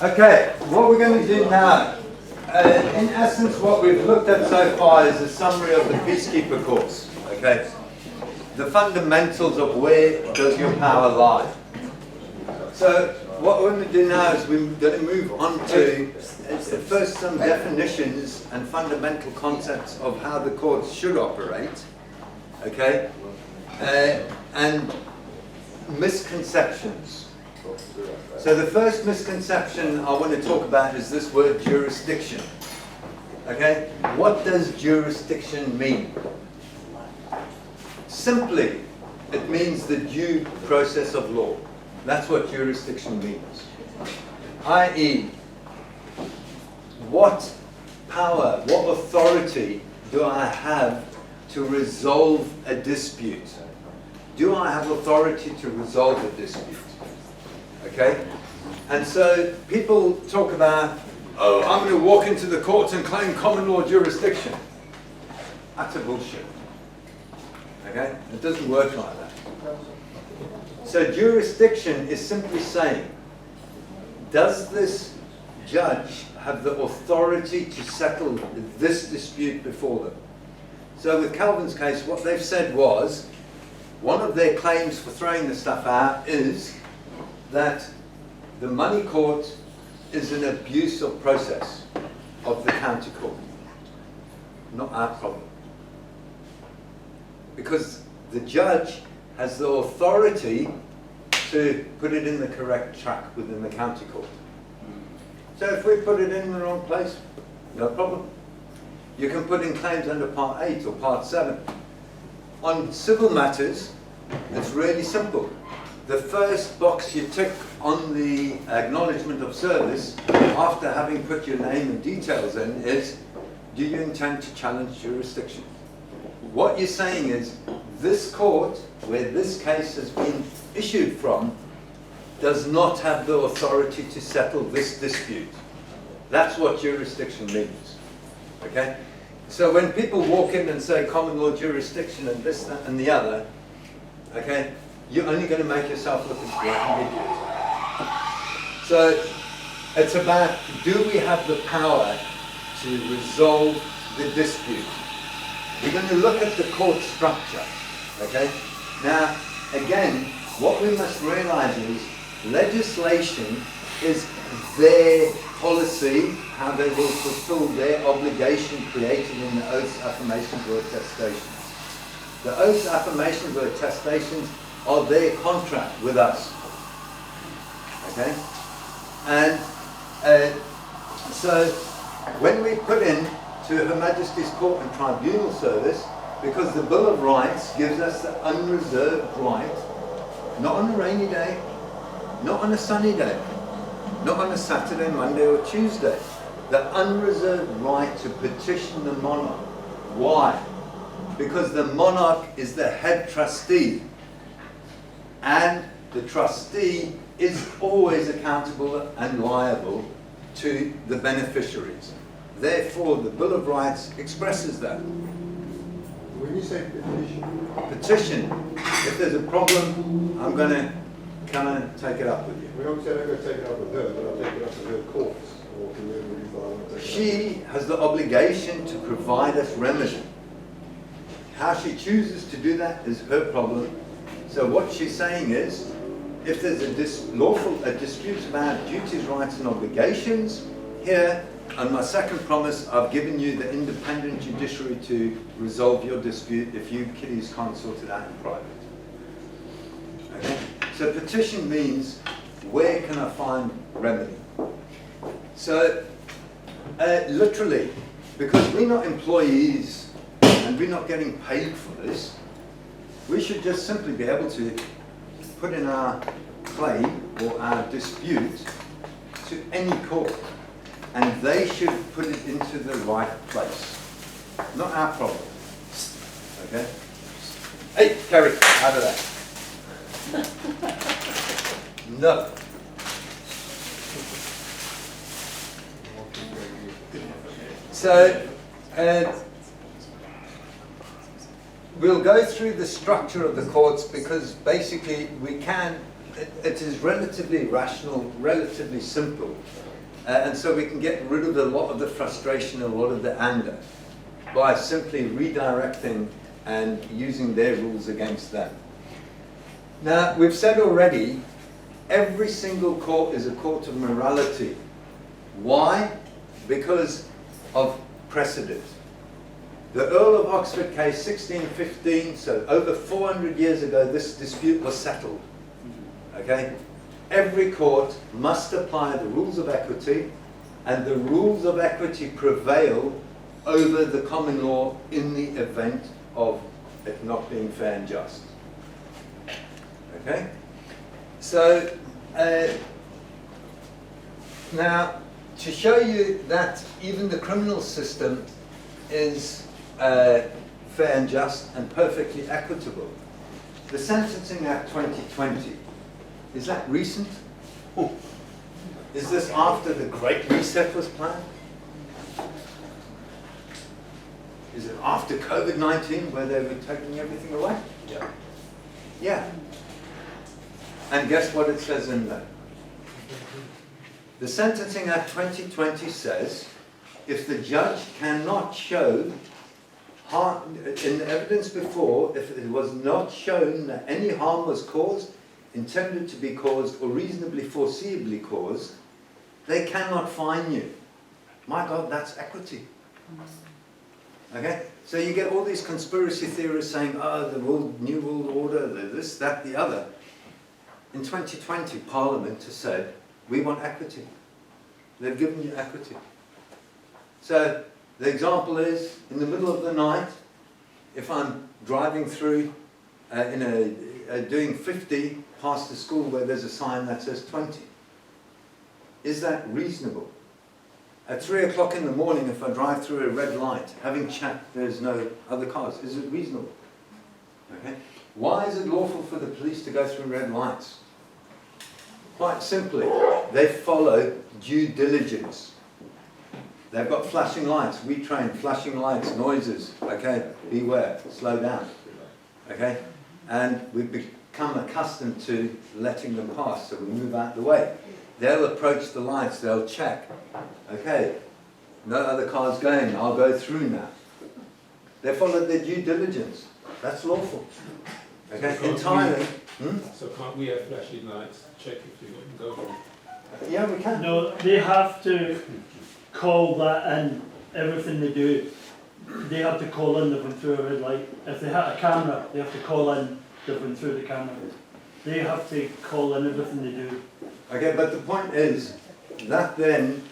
Okay, what we're going to do now, in essence what we've looked at so far is a summary of the Peacekeeper course, okay? The fundamentals of where does your power lie. So what we're going to do now is we're going to move on to first some definitions and fundamental concepts of how the courts should operate, okay? And misconceptions. So the first misconception I want to talk about is this word jurisdiction. Okay? What does jurisdiction mean? Simply, it means the due process of law. That's what jurisdiction means. i.e., what power, what authority do I have to resolve a dispute? Do I have authority to resolve a dispute? Okay? And so people talk about, oh, I'm going to walk into the courts and claim common law jurisdiction. Utter bullshit. Okay? It doesn't work like that. So jurisdiction is simply saying, does this judge have the authority to settle this dispute before them? So with Calvin's case, what they've said was, one of their claims for throwing the stuff out is that the money court is an abuse of process of the county court. Not our problem. Because the judge has the authority to put it in the correct track within the county court. So if we put it in the wrong place, no problem. You can put in claims under Part 8 or Part 7. On civil matters, it's really simple. The first box you tick on the acknowledgement of service, after having put your name and details in, is, do you intend to challenge jurisdiction? What you're saying is, this court, where this case has been issued from, does not have the authority to settle this dispute. That's what jurisdiction means. Okay? So when people walk in and say common law jurisdiction and this, that, and the other, okay, you're only going to make yourself look like an idiot. So it's about, do we have the power to resolve the dispute? We're going to look at the court structure. Okay? Now, again, what we must realize is legislation is their policy, how they will fulfill their obligation created in the oaths, affirmations, or attestations. The oaths, affirmations, or attestations are their contract with us. Okay? And so when we put in to Her Majesty's Court and Tribunal Service, because the Bill of Rights gives us the unreserved right, not on a rainy day, not on a sunny day, not on a Saturday, Monday, or Tuesday, the unreserved right to petition the monarch. Why? Because the monarch is the head trustee, and the trustee is always accountable and liable to the beneficiaries. Therefore, the Bill of Rights expresses that. When you say petition? Petition. If there's a problem, I'm going to come and take it up with you. We're not saying I'm going to take it up with her, but I'll take it up with her courts, or whoever you want to take it up. She has the obligation to provide us remedy. How she chooses to do that is her problem. So what she's saying is, if there's a dispute about duties, rights, and obligations, here, on my second promise, I've given you the independent judiciary to resolve your dispute if you kiddies can't sort it out in private. Okay? So petition means, where can I find remedy? So, literally, because we're not employees and we're not getting paid for this, we should just simply be able to put in our claim or our dispute to any court, and they should put it into the right place. Not our problem. Okay? Hey, Kerry, out of that. No. So, we'll go through the structure of the courts, because basically we can it is relatively rational, relatively simple, and so we can get rid of a lot of the frustration, a lot of the anger, by simply redirecting and using their rules against them. Now, we've said already, every single court is a court of morality. Why? Because of precedent. The Earl of Oxford case, 1615, so over 400 years ago, this dispute was settled. Okay? Every court must apply the rules of equity, and the rules of equity prevail over the common law in the event of it not being fair and just. Okay? So, now, to show you that even the criminal system is fair and just and perfectly equitable, the Sentencing Act 2020, is that recent? Is this after the Great Reset was planned? Is it after COVID-19 where they were taking everything away? Yeah. Yeah. And guess what it says in there? The Sentencing Act 2020 says, if the judge cannot show harm, in the evidence before, if it was not shown that any harm was caused, intended to be caused, or reasonably foreseeably caused, they cannot fine you. My God, that's equity. Okay? So you get all these conspiracy theorists saying, oh, the new world order, this, that, the other. In 2020, Parliament has said, we want equity. They've given you equity. So the example is, in the middle of the night, if I'm driving through doing 50 past the school where there's a sign that says 20, is that reasonable? At 3 o'clock in the morning, if I drive through a red light, having checked there's no other cars, is it reasonable? Okay? Why is it lawful for the police to go through red lights? Quite simply, they follow due diligence. They've got flashing lights. We train flashing lights, noises. Okay, beware, slow down. Okay, and we've become accustomed to letting them pass, so we move out the way. They'll approach the lights. They'll check. Okay, no other cars going. I'll go through now. They follow their due diligence. That's lawful. Okay, in Thailand. So can't we have flashing lights to check if you can go through? Yeah, we can. No, they have to call that in, everything they do. They have to call in they've been through a red light. If they have a camera, they have to call in they've been through the camera. They have to call in everything they do. Okay, but the point is, that then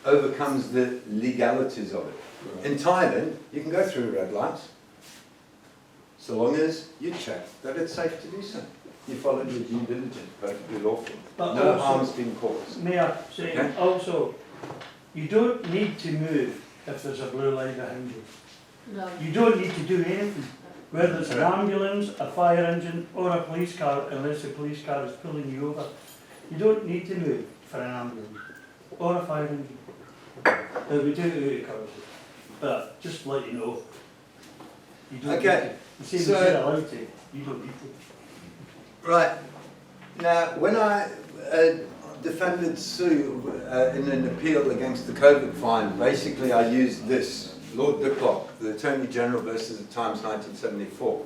overcomes the legalities of it. In Thailand, you can go through red lights, so long as you check that it's safe to do so. You follow your due diligence, perfectly lawful. But No also, harm's been caused. may I say, Okay. also, you don't need to move if there's a blue light behind you. No. You don't need to do anything, whether it's an ambulance, a fire engine, or a police car, unless the police car is pulling you over. You don't need to move for an ambulance or a fire engine. We do it out of courtesy, but just to let you know. You don't Okay, need to. The same so- as they're allowed to, you don't need to. Right. Now, when I defended Sue in an appeal against the COVID fine, basically I used this, Lord Diplock, the Attorney General versus the Times 1974.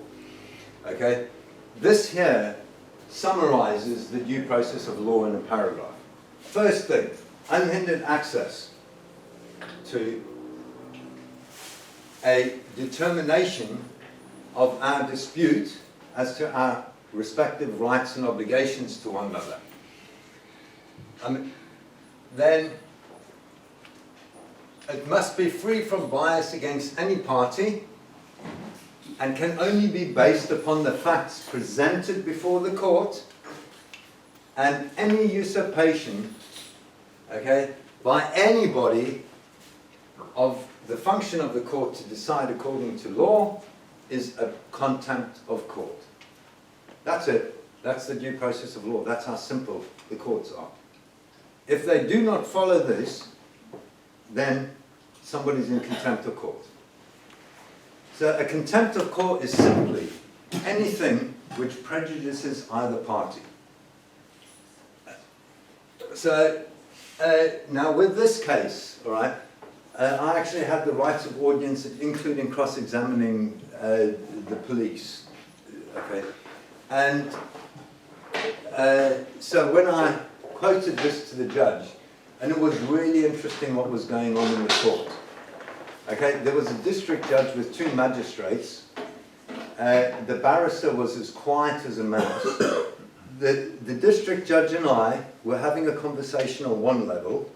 Okay? This here summarizes the due process of law in a paragraph. First thing, unhindered access to a determination of our dispute as to our respective rights and obligations to one another. Then it must be free from bias against any party and can only be based upon the facts presented before the court, and any usurpation, okay, by anybody of the function of the court to decide according to law is a contempt of court. That's it. That's the due process of law. That's how simple the courts are. If they do not follow this, then somebody's in contempt of court. So a contempt of court is simply anything which prejudices either party. So, now with this case, all right, I actually had the rights of audience, including cross-examining the police, okay? And so when I quoted this to the judge, and it was really interesting what was going on in the court. Okay, there was a district judge with 2 magistrates. The barrister was as quiet as a mouse. The district judge and I were having a conversation on one level.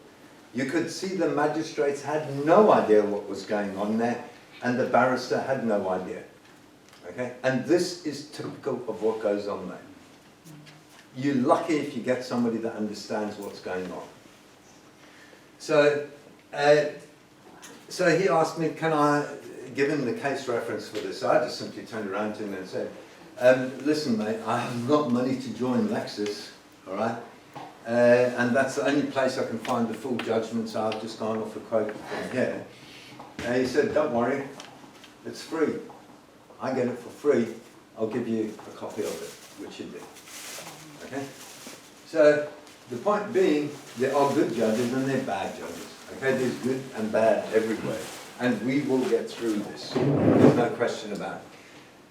You could see the magistrates had no idea what was going on there, and the barrister had no idea. Okay, and this is typical of what goes on there. You're lucky if you get somebody that understands what's going on. So, so he asked me, can I give him the case reference for this? So I just simply turned around to him and said, listen mate, I haven't got money to join Lexis, all right? And that's the only place I can find the full judgment, so I've just gone off a quote from here. And he said, don't worry, it's free. I get it for free, I'll give you a copy of it, which he did. Okay? So, the point being, there are good judges and there are bad judges. Okay, there's good and bad everywhere. And we will get through this. There's no question about it.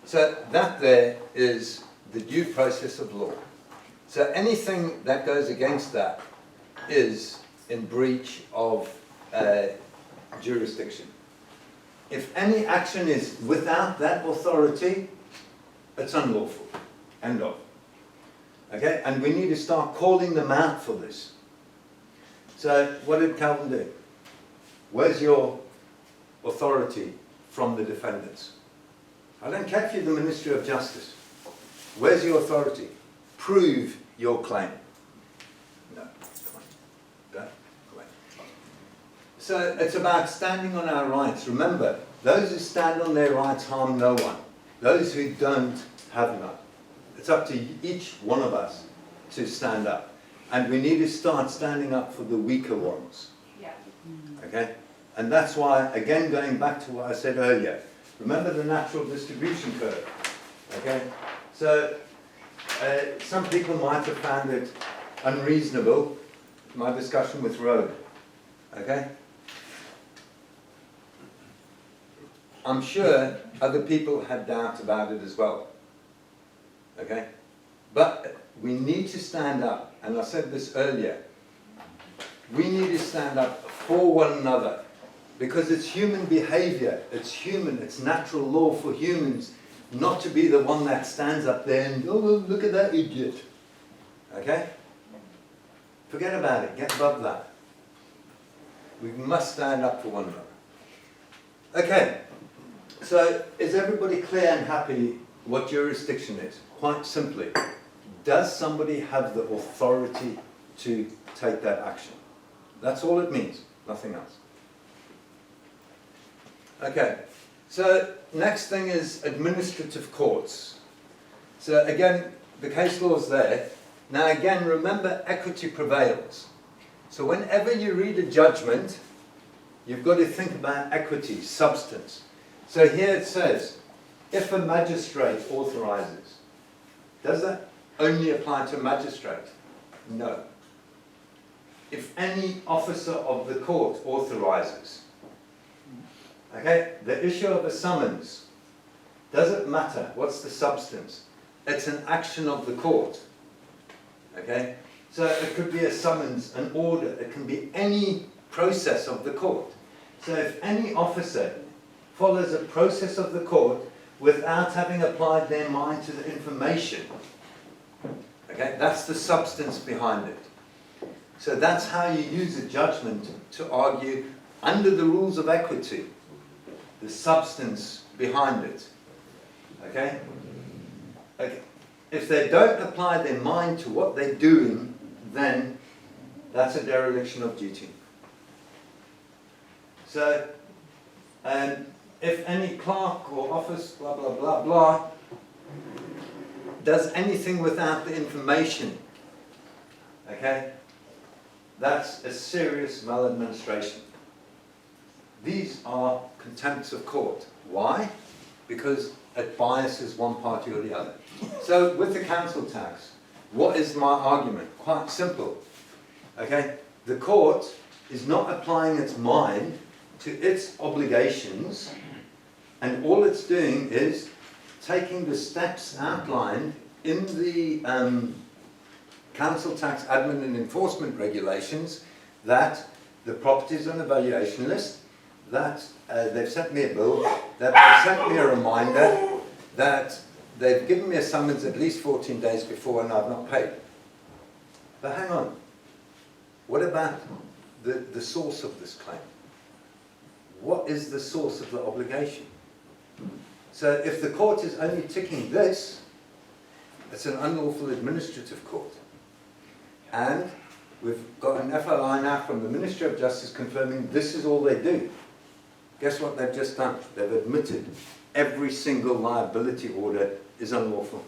So that there is the due process of law. So anything that goes against that is in breach of jurisdiction. If any action is without that authority, it's unlawful. End of. Okay, and we need to start calling them out for this. So what did Calvin do? Where's your authority from the defendants? I don't care if you're the Ministry of Justice. Where's your authority? Prove your claim. No, come on. Go away. So it's about standing on our rights. Remember, those who stand on their rights harm no one. Those who don't have none. It's up to each one of us to stand up. And we need to start standing up for the weaker ones. Yeah. Okay? And that's why, again, going back to what I said earlier, remember the natural distribution curve. Okay? So, some people might have found it unreasonable, my discussion with Rogue. Okay? I'm sure other people had doubt about it as well. Okay? But we need to stand up, and I said this earlier, we need to stand up for one another, because it's human behavior, it's human, it's natural law for humans not to be the one that stands up there and, oh, look at that idiot. Okay? Forget about it, get above that. We must stand up for one another. Okay, so is everybody clear and happy what jurisdiction is? Quite simply, does somebody have the authority to take that action? That's all it means, nothing else. Okay, so next thing is administrative courts. So again, the case law is there. Now again, remember, equity prevails. So whenever you read a judgment, you've got to think about equity, substance. So here it says, if a magistrate authorizes, does that only apply to a magistrate? No. If any officer of the court authorizes, okay, the issue of a summons, does it matter? What's the substance? It's an action of the court. Okay? So it could be a summons, an order, it can be any process of the court. So if any officer follows a process of the court without having applied their mind to the information, okay, that's the substance behind it. So that's how you use a judgment to argue under the rules of equity, the substance behind it. Okay? Okay. If they don't apply their mind to what they're doing, then that's a dereliction of duty. So, if any clerk or office, blah, blah, blah, blah, does anything without the information, okay, that's a serious maladministration. These are contempts of court. Why? Because it biases one party or the other. So with the council tax, what is my argument? Quite simple. Okay? The court is not applying its mind to its obligations, and all it's doing is taking the steps outlined in the council tax admin and enforcement regulations, that the property is on a valuation list, that they've sent me a bill, that they've sent me a reminder, that they've given me a summons at least 14 days before and I've not paid. But hang on, what about the source of this claim? What is the source of the obligation? So if the court is only ticking this, it's an unlawful administrative court. And we've got an FLI now from the Ministry of Justice confirming this is all they do. Guess what they've just done? They've admitted every single liability order is unlawful.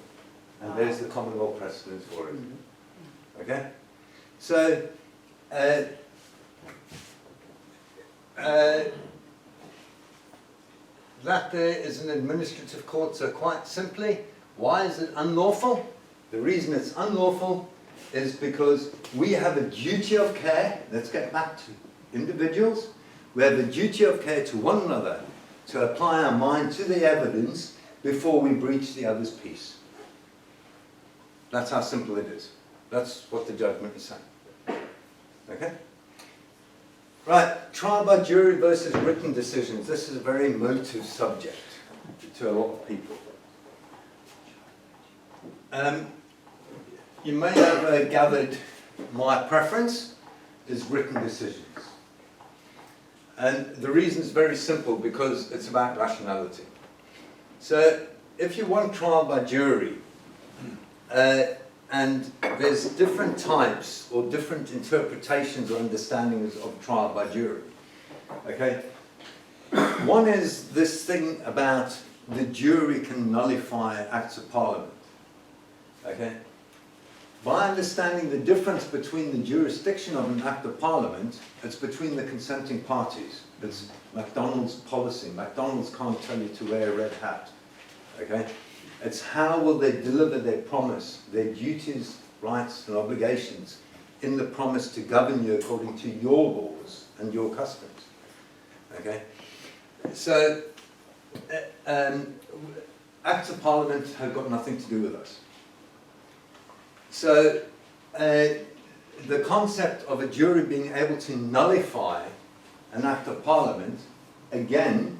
And there's the common law precedence for it. Okay? So, that there is an administrative court, so quite simply, why is it unlawful? The reason it's unlawful is because we have a duty of care. Let's get back to individuals. We have a duty of care to one another to apply our mind to the evidence before we breach the other's peace. That's how simple it is. That's what the judgment is saying. Okay? Right, trial by jury versus written decisions. This is a very emotive subject to a lot of people. You may have gathered my preference is written decisions. And the reason is very simple, because it's about rationality. So if you want trial by jury, and there's different types or different interpretations or understandings of trial by jury. Okay? One is this thing about the jury can nullify acts of parliament. Okay? By understanding the difference between the jurisdiction of an act of parliament, it's between the consenting parties. It's McDonald's policy. McDonald's can't tell you to wear a red hat. Okay? It's how will they deliver their promise, their duties, rights and obligations in the promise to govern you according to your laws and your customs. Okay? So, acts of parliament have got nothing to do with us. So, the concept of a jury being able to nullify an act of parliament, again,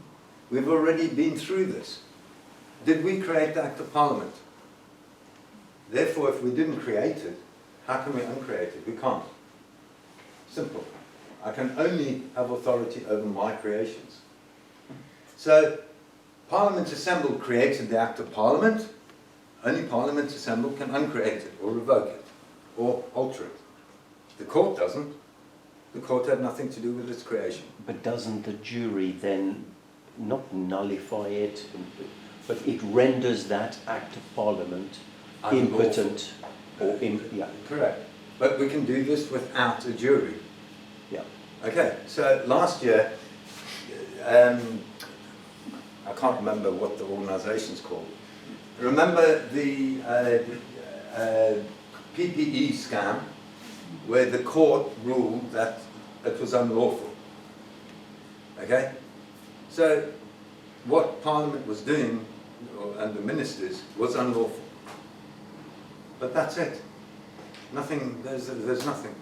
we've already been through this. Did we create the act of parliament? Therefore, if we didn't create it, how can we uncreate it? We can't. Simple. I can only have authority over my creations. So, Parliament assembled created the act of parliament. Only Parliament assembled can uncreate it or revoke it or alter it. The court doesn't. The court had nothing to do with its creation. But doesn't the jury then not nullify it, but it renders that act of parliament impotent or yeah. Correct. But we can do this without a jury. Yeah. Okay, so last year, I can't remember what the organisation's called. Remember the PPE scam, where the court ruled that it was unlawful. Okay? So, what Parliament was doing, and the ministers, was unlawful. But that's it. Nothing, there's nothing.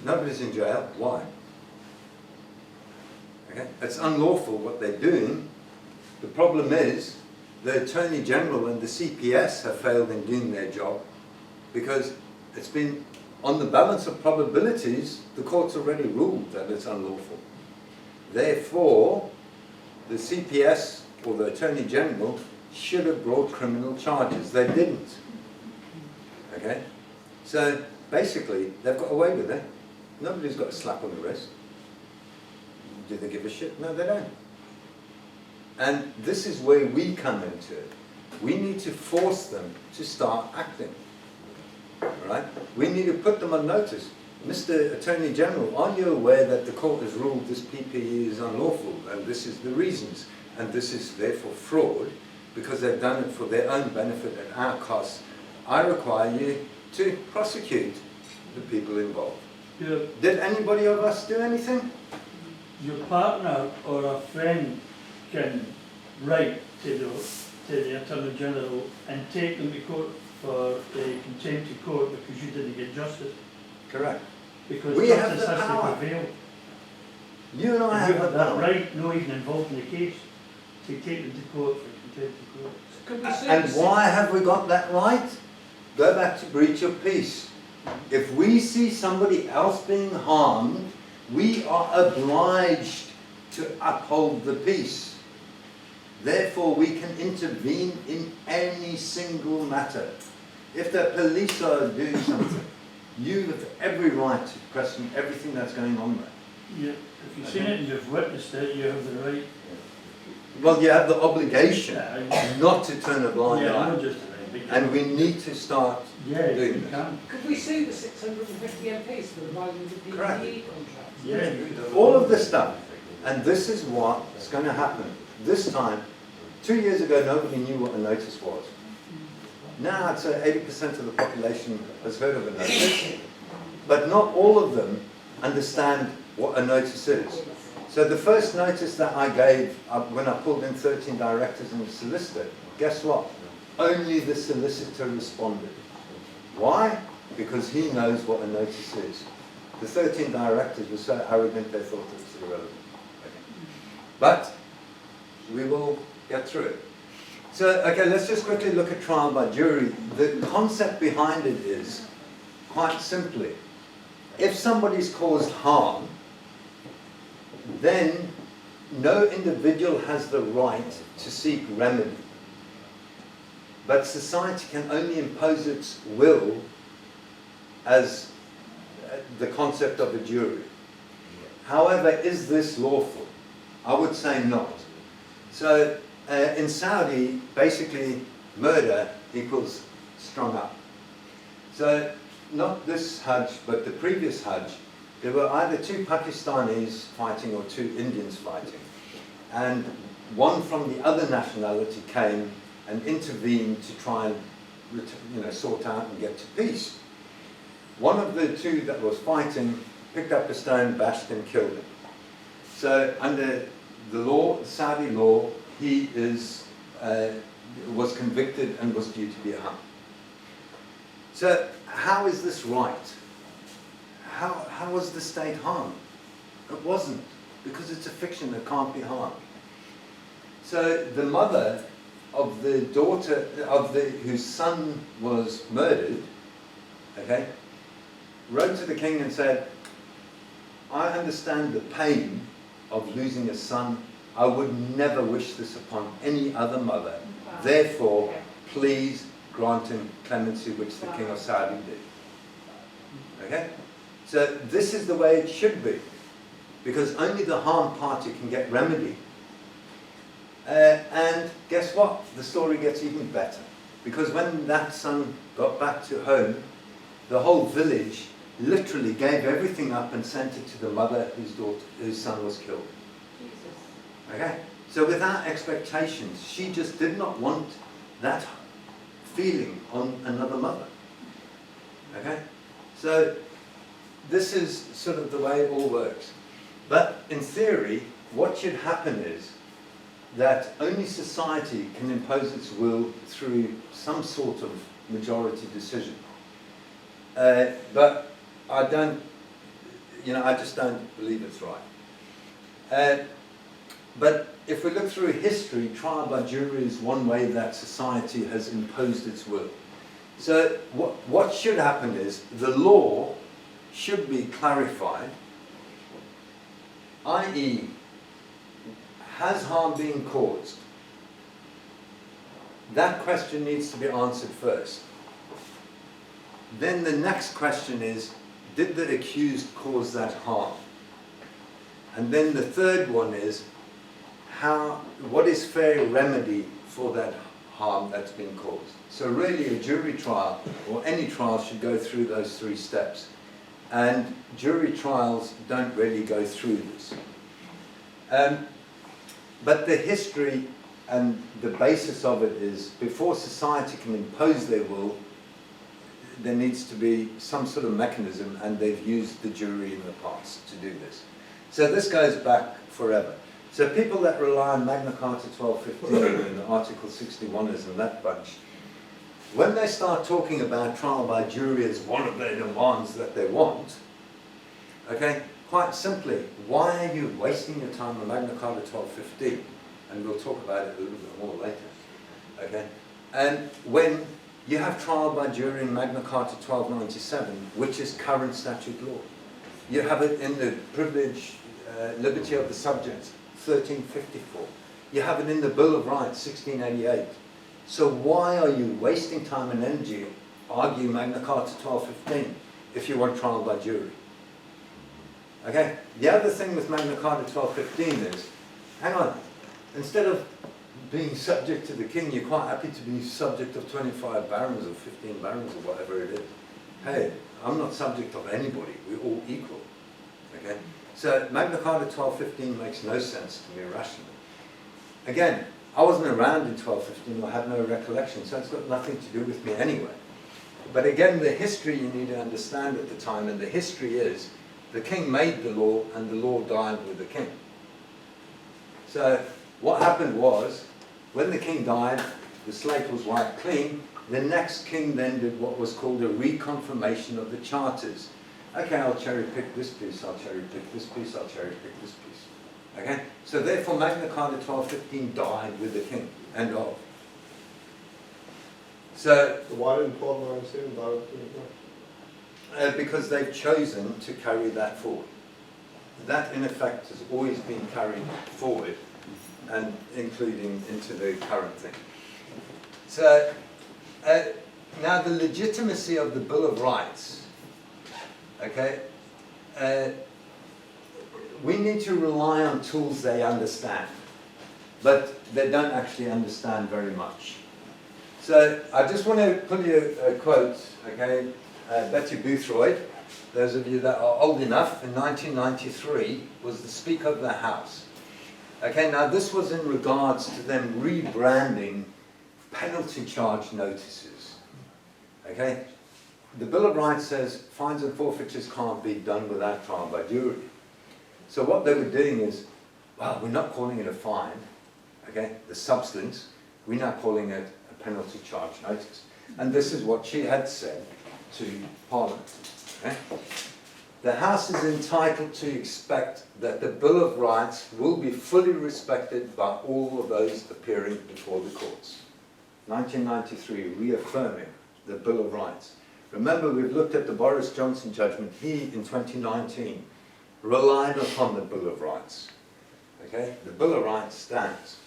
Nobody's in jail. Why? Okay? It's unlawful what they're doing. The problem is, the Attorney General and the CPS have failed in doing their job, because it's been, on the balance of probabilities, the court's already ruled that it's unlawful. Therefore, the CPS or the Attorney General should have brought criminal charges. They didn't. Okay? So, basically, they've got away with it. Nobody's got a slap on the wrist. Do they give a shit? No, they don't. And this is where we come into it. We need to force them to start acting. All right? We need to put them on notice. Mr. Attorney General, are you aware that the court has ruled this PPE is unlawful, and this is the reasons, and this is therefore fraud, because they've done it for their own benefit at our cost? I require you to prosecute the people involved. Did anybody of us do anything? Your partner or a friend can write to the Attorney General and take them to court for contempt of court because you didn't get justice. Correct. Because We have justice the has power. to prevail. You and I And you have have the that power. right, not even involved in the case, to take them to court for contempt of court. Could we sue And the why have we got that right? Go back to breach of peace. If we see somebody else being harmed, we are obliged to uphold the peace. Therefore, we can intervene in any single matter. If the police are doing something, you have every right to question everything that's going on there. Yeah, if you've seen it and you've witnessed it, you have the right. Well, you have the obligation Yeah, not to turn a blind yeah, eye. not just the right. but- And we need to start Yeah, doing you this. can. Could we sue the 650 MPs for violating the Correct. PPE contract? Yeah. all of this stuff. And this is what's going to happen. This time, 2 years ago, nobody knew what a notice was. Now, I'd say 80% of the population has heard of a notice, but not all of them understand what a notice is. So the first notice that I gave when I pulled in 13 directors and a solicitor, guess what? Only the solicitor responded. Why? Because he knows what a notice is. The 13 directors were so arrogant they thought it was irrelevant. But we will get through it. So, okay, let's just quickly look at trial by jury. The concept behind it is, quite simply, if somebody's caused harm, then no individual has the right to seek remedy. But society can only impose its will as the concept of a jury. However, is this lawful? I would say not. So in Saudi, basically murder equals strung up. So not this Hajj, but the previous Hajj, there were either two Pakistanis fighting or two Indians fighting. And one from the other nationality came and intervened to try and sort out and get to peace. One of the two that was fighting picked up a stone, bashed him, killed him. So under the law, Saudi law, he was convicted and was due to be hung. So how is this right? How was the state harmed? It wasn't, because it's a fiction that can't be harmed. So the mother of the daughter whose son was murdered, okay, wrote to the king and said, I understand the pain of losing a son. I would never wish this upon any other mother. Therefore, please grant him clemency, which the king of Saudi did. Okay? So this is the way it should be, because only the harmed party can get remedy. And guess what? The story gets even better. Because when that son got back to home, the whole village literally gave everything up and sent it to the mother whose son was killed. Okay? So without expectations, she just did not want that feeling on another mother. Okay? So this is sort of the way it all works. But in theory, what should happen is that only society can impose its will through some sort of majority decision. But I just don't believe it's right. But if we look through history, trial by jury is one way that society has imposed its will. So what should happen is the law should be clarified, i.e., has harm been caused? That question needs to be answered first. Then the next question is, did the accused cause that harm? And then the third one is, what is fair remedy for that harm that's been caused? So really a jury trial, or any trial, should go through those three steps. And jury trials don't really go through this. But the history and the basis of it is, before society can impose their will, there needs to be some sort of mechanism, and they've used the jury in the past to do this. So this goes back forever. So people that rely on Magna Carta 1215 and Article 61ers and that bunch, when they start talking about trial by jury as one of their demands that they want, okay, quite simply, why are you wasting your time on Magna Carta 1215? And we'll talk about it a little bit more later, okay? And when you have trial by jury in Magna Carta 1297, which is current statute law. You have it in the privilege, liberty of the subject, 1354. You have it in the Bill of Rights, 1688. So why are you wasting time and energy arguing Magna Carta 1215 if you want trial by jury? Okay, the other thing with Magna Carta 1215 is, hang on, instead of being subject to the king, you're quite happy to be subject of 25 barons or 15 barons or whatever it is. Hey, I'm not subject of anybody, we're all equal. Okay, so Magna Carta 1215 makes no sense to me rationally. Again, I wasn't around in 1215, I have no recollection, so it's got nothing to do with me anyway. But again, the history you need to understand at the time, and the history is, the king made the law, and the law died with the king. So what happened was, when the king died, the slate was wiped clean. The next king then did what was called a reconfirmation of the charters. Okay, I'll cherry pick this piece, I'll cherry pick this piece, I'll cherry pick this piece. Okay? So therefore Magna Carta 1215 died with the king, end of. So Why didn't 1297 die with the because they've chosen to carry that forward. That in effect has always been carried forward, and including into the current thing. So now the legitimacy of the Bill of Rights, okay, we need to rely on tools they understand, but they don't actually understand very much. So I just want to put you a quote, okay, Betty Boothroyd, those of you that are old enough, in 1993 was the Speaker of the House. Okay, now this was in regards to them rebranding penalty charge notices. Okay, the Bill of Rights says fines and forfeitures can't be done without trial by jury. So what they were doing is, well, we're not calling it a fine, okay, the substance, we're now calling it a penalty charge notice. And this is what she had said to Parliament. Okay? The House is entitled to expect that the Bill of Rights will be fully respected by all of those appearing before the courts. 1993, reaffirming the Bill of Rights. Remember, we've looked at the Boris Johnson judgment. He, in 2019, relied upon the Bill of Rights. Okay? The Bill of Rights stands.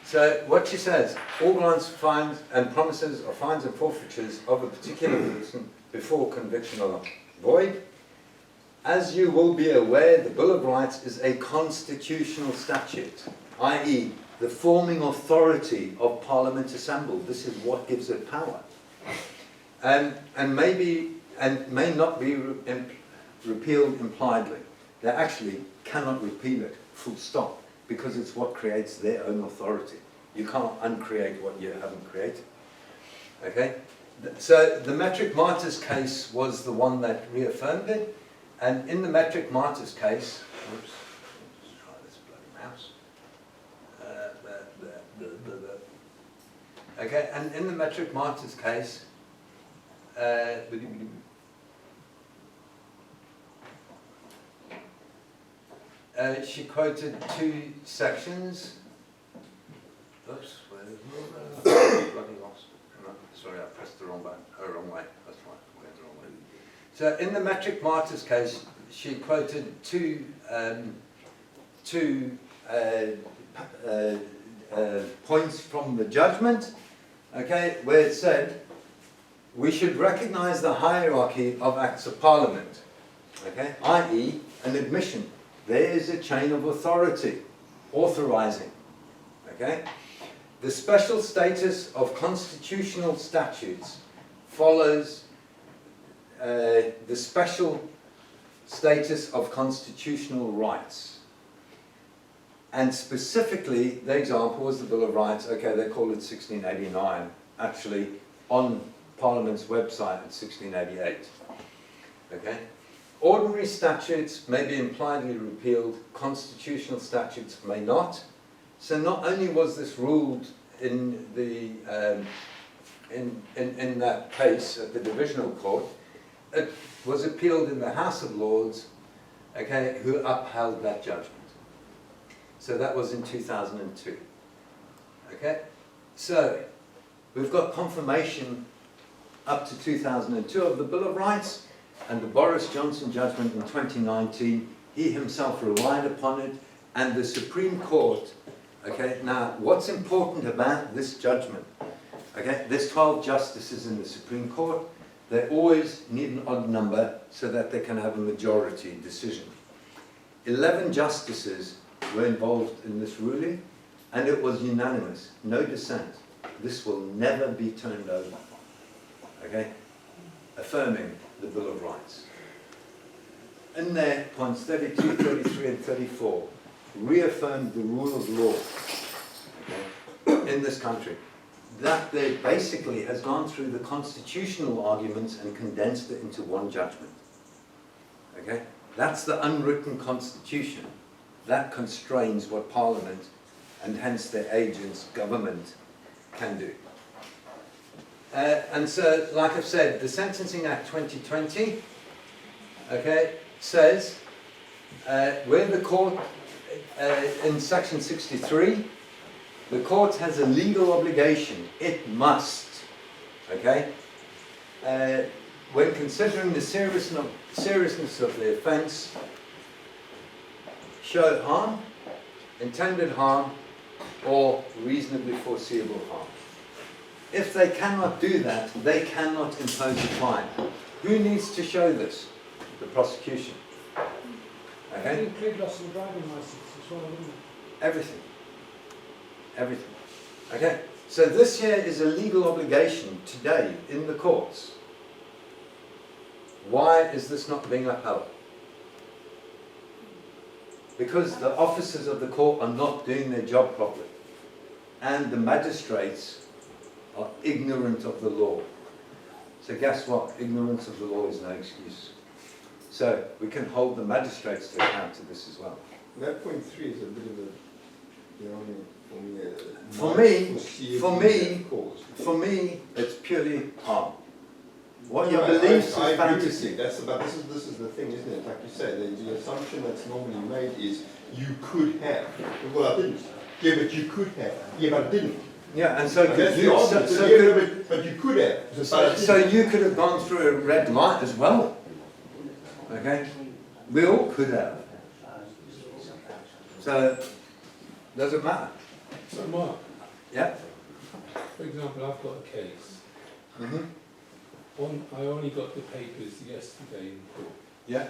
So what she says, all grants, fines and promises of fines and forfeitures of a particular person before conviction are void. As you will be aware, the Bill of Rights is a constitutional statute, i.e. the forming authority of Parliament assembled. This is what gives it power. And may not be repealed impliedly. They actually cannot repeal it, full stop, because it's what creates their own authority. You can't uncreate what you haven't created. Okay? So the Metric Martyrs case was the one that reaffirmed it, and in the Metric Martyrs case, oops, let's try this bloody mouse. Okay, and in the Metric Martyrs case, she quoted two sections. Oops, bloody lost. No, sorry, I pressed the wrong button. Oh, wrong way. That's right, I went the wrong way. So in the Metric Martyrs case, she quoted two points from the judgment, okay, where it said, we should recognize the hierarchy of acts of parliament, okay, i.e. an admission. There is a chain of authority, authorizing, okay? The special status of constitutional statutes follows the special status of constitutional rights. And specifically, the example was the Bill of Rights. Okay, they call it 1689, actually, on Parliament's website in 1688. Okay? Ordinary statutes may be impliedly repealed, constitutional statutes may not. So not only was this ruled in the in that case at the Divisional Court, it was appealed in the House of Lords, okay, who upheld that judgment. So that was in 2002. Okay? So we've got confirmation up to 2002 of the Bill of Rights, and the Boris Johnson judgment in 2019, he himself relied upon it, and the Supreme Court, okay, now what's important about this judgment, okay, there's 12 justices in the Supreme Court, they always need an odd number so that they can have a majority decision. 11 justices were involved in this ruling, and it was unanimous, no dissent. This will never be turned over, okay, affirming the Bill of Rights. In there, points 32, 33 and 34 reaffirmed the rule of law, okay, in this country. That there basically has gone through the constitutional arguments and condensed it into one judgment. Okay? That's the unwritten constitution. That constrains what Parliament, and hence their agents, government, can do. And so, like I've said, the Sentencing Act 2020, okay, says where the court, in section 63, the court has a legal obligation, it must, okay, when considering the seriousness of the offence, show harm, intended harm, or reasonably foreseeable harm. If they cannot do that, they cannot impose a fine. Who needs to show this? The prosecution. I Okay? include loss of a driving licence as well, wouldn't it? Everything. Everything. Okay? So this here is a legal obligation today in the courts. Why is this not being upheld? Because the officers of the court are not doing their job properly. And the magistrates are ignorant of the law. So guess what? Ignorance of the law is no excuse. So we can hold the magistrates to account to this as well. That point 3 is a bit of a, you know, for me, it's purely harm. What your beliefs I is agree with fantasy. you. That's about, this is the thing, isn't it? Like you said, the assumption that's normally made is you could have. Well, I didn't. Yeah, but you could have. Yeah, but I didn't. Yeah, and so And that's could the you, argument. so Yeah, could, but you could have. so you could have gone through a red light as well. Okay? We all could have. So, doesn't matter. So Mark, Yeah? for example, I've got a case. Mm-hmm. I only got the papers yesterday in court. Yeah.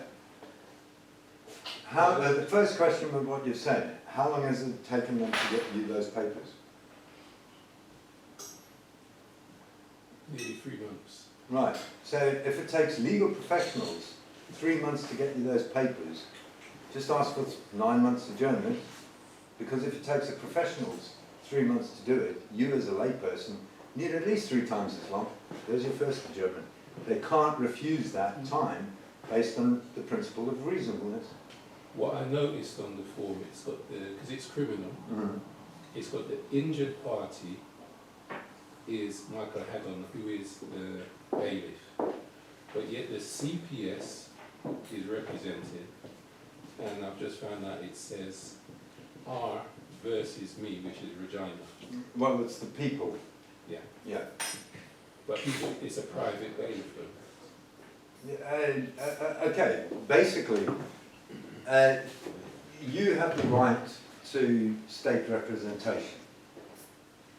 How, the first question with what you said, how long has it taken them to get you those papers? Nearly 3 months. Right, so if it takes legal professionals 3 months to get you those papers, just ask for 9 months adjournment, because if it takes the professionals 3 months to do it, you as a layperson need at least 3 times as long. There's your first adjournment. They can't refuse that time based on the principle of reasonableness. What I noticed on the form, it's got the, because it's criminal, Mm-hmm. it's got the injured party is Michael Haddon, who is the bailiff. But yet the CPS is represented, and I've just found out it says R versus me, which is Regina. Well, it's the people. Yeah. Yeah. But it's a private bailiff. Okay, basically, you have the right to state representation.